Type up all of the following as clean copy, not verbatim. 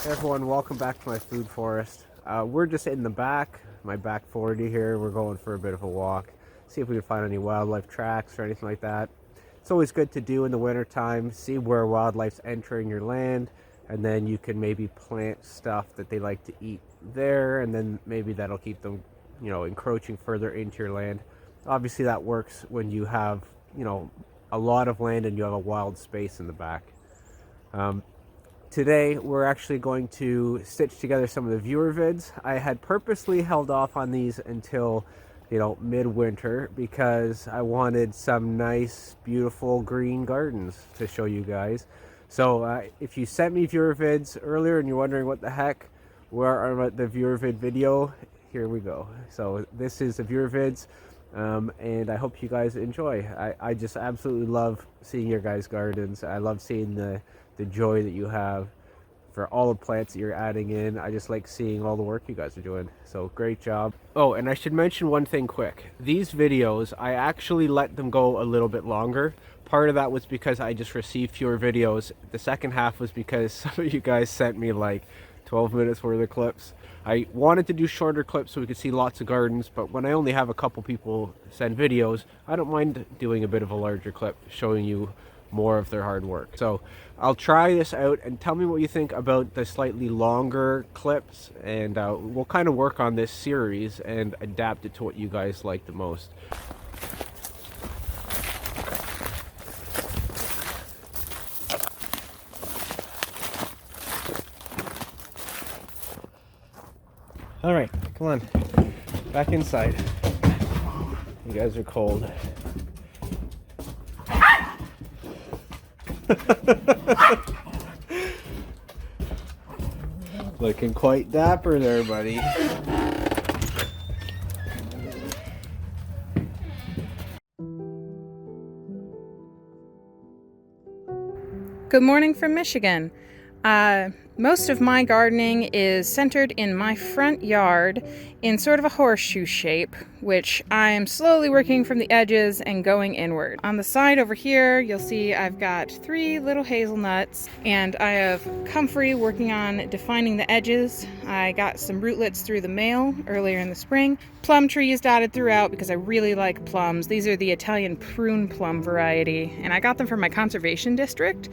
Everyone, welcome back to my food forest. We're just in the back, my back 40 here. We're going for a bit of a walk, see if we can find any wildlife tracks or anything like that. It's always good to do in the winter time, see where wildlife's entering your land, and then you can maybe plant stuff that they like to eat there, and then maybe that'll keep them, encroaching further into your land. Obviously that works when you have, a lot of land and you have a wild space in the back. Today, we're actually going to stitch together some of the viewer vids. I had purposely held off on these until, midwinter because I wanted some nice, beautiful green gardens to show you guys. So if you sent me viewer vids earlier and you're wondering what the heck, where are the viewer vid video, here we go. So this is the viewer vids, and I hope you guys enjoy. I just absolutely love seeing your guys' gardens. I love seeing the joy that you have for all the plants that you're adding in. I just like seeing all the work you guys are doing. So great job. Oh, and I should mention one thing quick. These videos, I actually let them go a little bit longer. Part of that was because I just received fewer videos. The second half was because some of you guys sent me like 12 minutes worth of clips. I wanted to do shorter clips so we could see lots of gardens, but when I only have a couple people send videos, I don't mind doing a bit of a larger clip showing you more of their hard work. So I'll try this out and tell me what you think about the slightly longer clips, and we'll kind of work on this series and adapt it to what you guys like the most. All right, come on, back inside. You guys are cold. Looking quite dapper there, buddy. Good morning from Michigan. Most of my gardening is centered in my front yard in sort of a horseshoe shape, which I am slowly working from the edges and going inward. On the side over here, you'll see I've got 3 little hazelnuts, and I have Comfrey working on defining the edges. I got some rootlets through the mail earlier in the spring. Plum trees dotted throughout because I really like plums. These are the Italian prune plum variety, and I got them from my conservation district.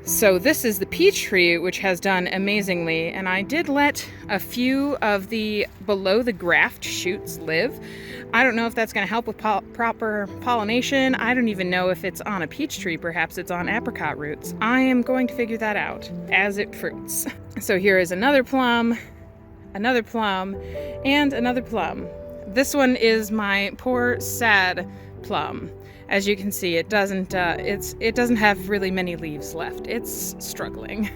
So this is the peach tree, which has done amazingly, and I did let a few of the below the graft shoots live. I don't know if that's going to help with proper pollination. I don't even know if it's on a peach tree. Perhaps it's on apricot roots. I am going to figure that out as it fruits. So here is another plum, and another plum. This one is my poor, sad plum. As you can see, it doesn't have really many leaves left. It's struggling.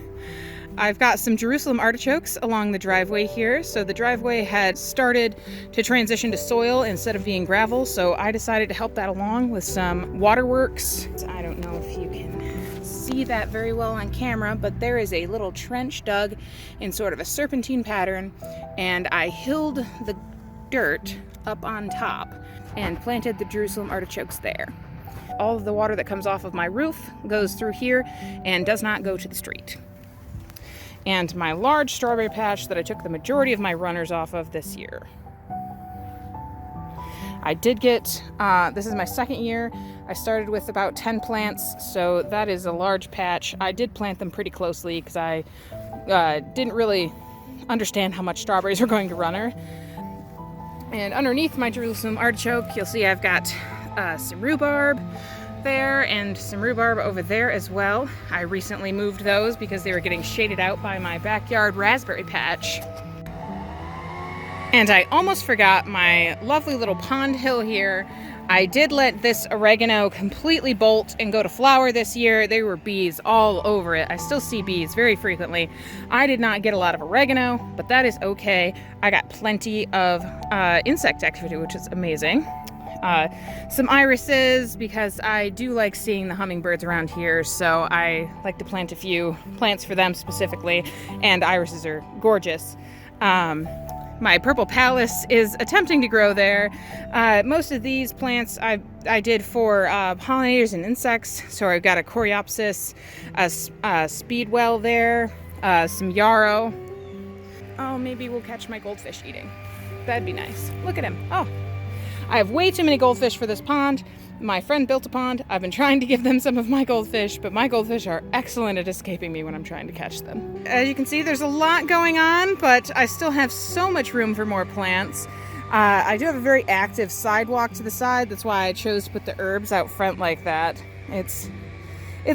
I've got some Jerusalem artichokes along the driveway here. So the driveway had started to transition to soil instead of being gravel, so I decided to help that along with some waterworks. I don't know if you can see that very well on camera, but there is a little trench dug in sort of a serpentine pattern, and I hilled the dirt up on top and planted the Jerusalem artichokes there. All of the water that comes off of my roof goes through here and does not go to the street. And my large strawberry patch that I took the majority of my runners off of this year. I did get, this is my second year. I started with about 10 plants, so that is a large patch. I did plant them pretty closely because I didn't really understand how much strawberries were going to runner. And underneath my Jerusalem artichoke, you'll see I've got some rhubarb there and some rhubarb over there as well. I recently moved those because they were getting shaded out by my backyard raspberry patch. And I almost forgot my lovely little pond hill here. I did let this oregano completely bolt and go to flower this year. There were bees all over it. I still see bees very frequently. I did not get a lot of oregano, but that is okay. I got plenty of insect activity, which is amazing. Some irises, because I do like seeing the hummingbirds around here, so I like to plant a few plants for them specifically, and irises are gorgeous. My purple pallas is attempting to grow there. Most of these plants I did for pollinators and insects. So I've got a coreopsis, a speedwell there, some yarrow. Oh, maybe we'll catch my goldfish eating. That'd be nice. Look at him. Oh, I have way too many goldfish for this pond. My friend built a pond. I've been trying to give them some of my goldfish, but my goldfish are excellent at escaping me when I'm trying to catch them. As you can see, there's a lot going on, but I still have so much room for more plants. I do have a very active sidewalk to the side. That's why I chose to put the herbs out front like that. It's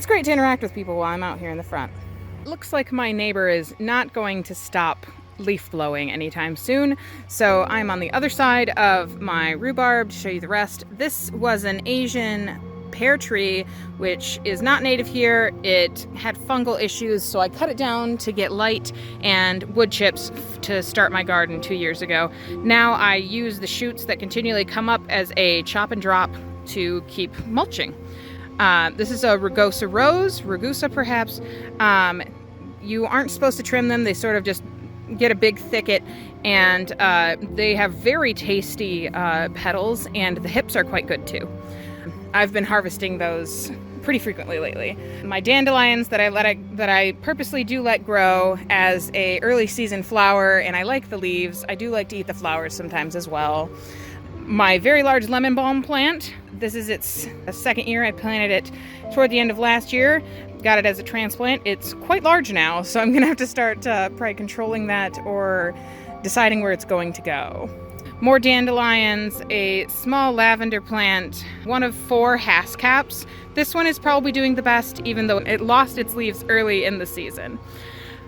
great to interact with people while I'm out here in the front. Looks like my neighbor is not going to stop leaf blowing anytime soon, so I'm on the other side of my rhubarb to show you the rest. This was an Asian pear tree, which is not native here. It had fungal issues, so I cut it down to get light and wood chips to start my garden 2 years ago. Now I use the shoots that continually come up as a chop and drop to keep mulching. This is a Rugosa rose, Rugosa perhaps. You aren't supposed to trim them. They sort of just get a big thicket, and they have very tasty petals, and the hips are quite good too. I've been harvesting those pretty frequently lately. My dandelions that I purposely do let grow as a early season flower, and I like the leaves. I do like to eat the flowers sometimes as well. My very large lemon balm plant, this is its second year. I planted it toward the end of last year. Got it as a transplant. It's quite large now, so I'm gonna have to start probably controlling that or deciding where it's going to go. More dandelions, a small lavender plant, one of 4 haskcaps. This one is probably doing the best, even though it lost its leaves early in the season.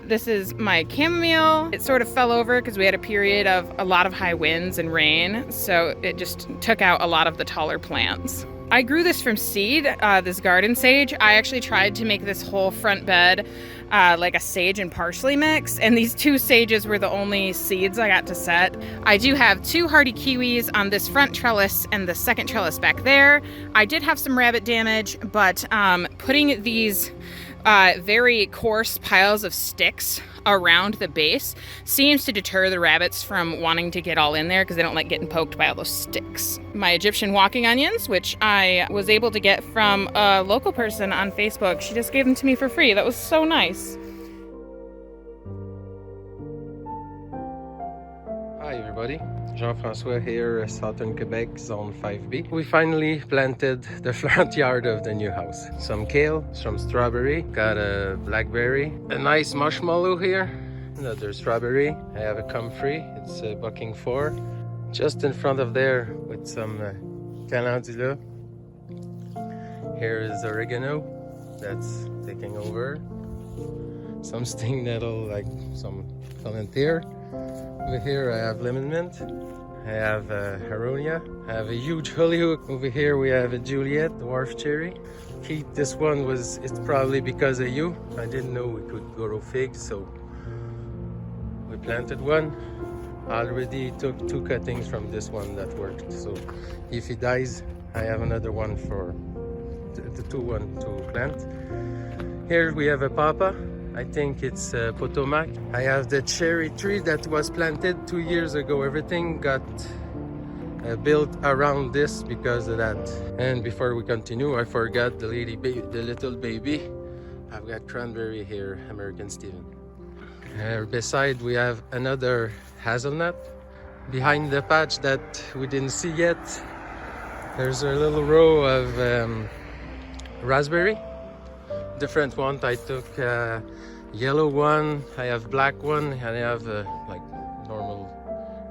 This is my chamomile. It sort of fell over because we had a period of a lot of high winds and rain, so it just took out a lot of the taller plants. I grew this from seed, this garden sage. I actually tried to make this whole front bed like a sage and parsley mix, and these 2 sages were the only seeds I got to set. I do have 2 hardy kiwis on this front trellis and the second trellis back there. I did have some rabbit damage, but putting these very coarse piles of sticks around the base seems to deter the rabbits from wanting to get all in there because they don't like getting poked by all those sticks. My Egyptian walking onions, which I was able to get from a local person on Facebook. She just gave them to me for free. That was so nice. Hi everybody, Jean-François here, Southern Quebec, Zone 5B. We finally planted the front yard of the new house. Some kale, some strawberry, got a blackberry, a nice marshmallow here, another strawberry. I have a comfrey, it's a bucking 4. Just in front of there with some calendula. Here is oregano, that's taking over. Some sting nettle, like some volunteer. Over here I have lemon mint, I have aronia, I have a huge hollyhock. Over here we have a Juliet, dwarf cherry. Keith, this one it's probably because of you. I didn't know we could grow figs, so we planted one. I already took 2 cuttings from this one that worked, so if he dies, I have another one for the 2 to plant. Here we have a papa. I think it's Potomac. I have the cherry tree that was planted 2 years ago. Everything got built around this because of that. And before we continue, I forgot the little baby. I've got cranberry here, American Steven. Beside we have another hazelnut. Behind the patch that we didn't see yet, there's a little row of raspberry. Different one. I took yellow one, I have black one, and I have like normal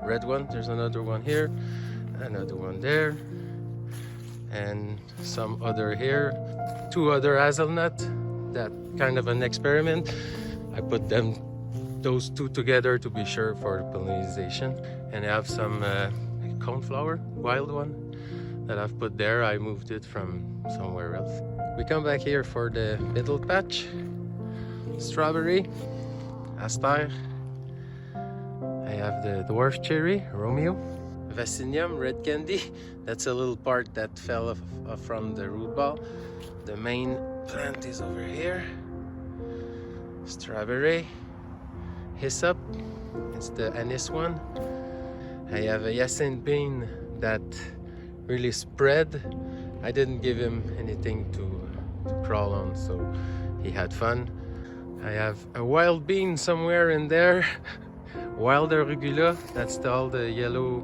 red one. There's another one here, another one there, and some other here. 2 other hazelnut. That kind of an experiment. I put those 2 together to be sure for pollination. And I have some coneflower, wild one, that I've put there. I moved it from somewhere else. We come back here for the middle patch. Strawberry, aster. I have the dwarf cherry, Romeo. Vaccinium, red candy. That's a little part that fell off from the root ball. The main plant is over here. Strawberry, hyssop. It's the anise one. I have a hyacinth bean that really spread. I didn't give him anything to crawl on, so he had fun. I have a wild bean somewhere in there. Wild arugula, that's all the yellow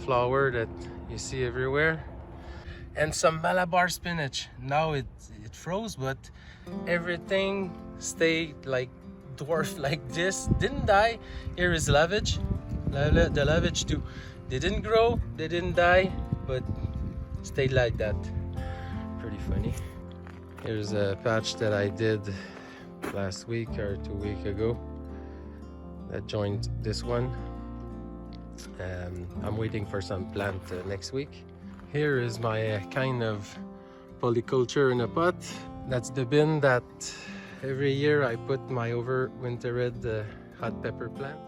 flower that you see everywhere. And some Malabar spinach. Now it froze, but everything stayed like dwarf like this. Didn't die. Here is lavage. The lavage too. They didn't grow, they didn't die, but stayed like that. Pretty funny. Here's a patch that I did last week or 2 weeks ago that joined this one. I'm waiting for some plant next week. Here is my kind of polyculture in a pot. That's the bin that every year I put my overwintered hot pepper plant.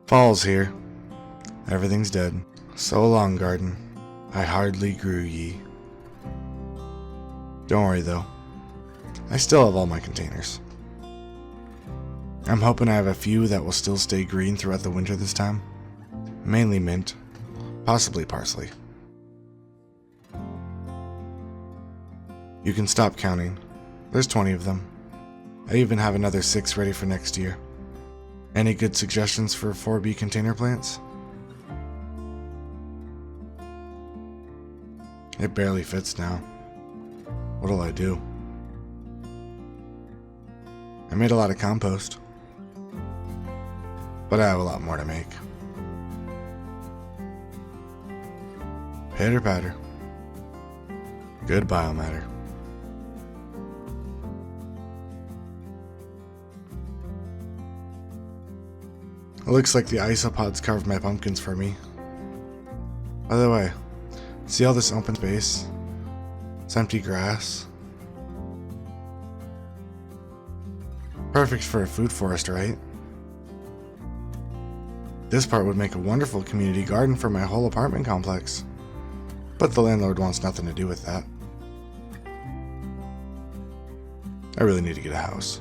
Fall's here. Everything's dead. So long, garden. I hardly grew ye. Don't worry though. I still have all my containers. I'm hoping I have a few that will still stay green throughout the winter this time. Mainly mint, possibly parsley. You can stop counting. There's 20 of them. I even have another 6 ready for next year. Any good suggestions for 4B container plants? It barely fits now. What'll I do? I made a lot of compost, but I have a lot more to make. Pitter patter. Good biomatter. It looks like the isopods carved my pumpkins for me. By the way, see all this open space? It's empty grass. Perfect for a food forest, right? This part would make a wonderful community garden for my whole apartment complex. But the landlord wants nothing to do with that. I really need to get a house.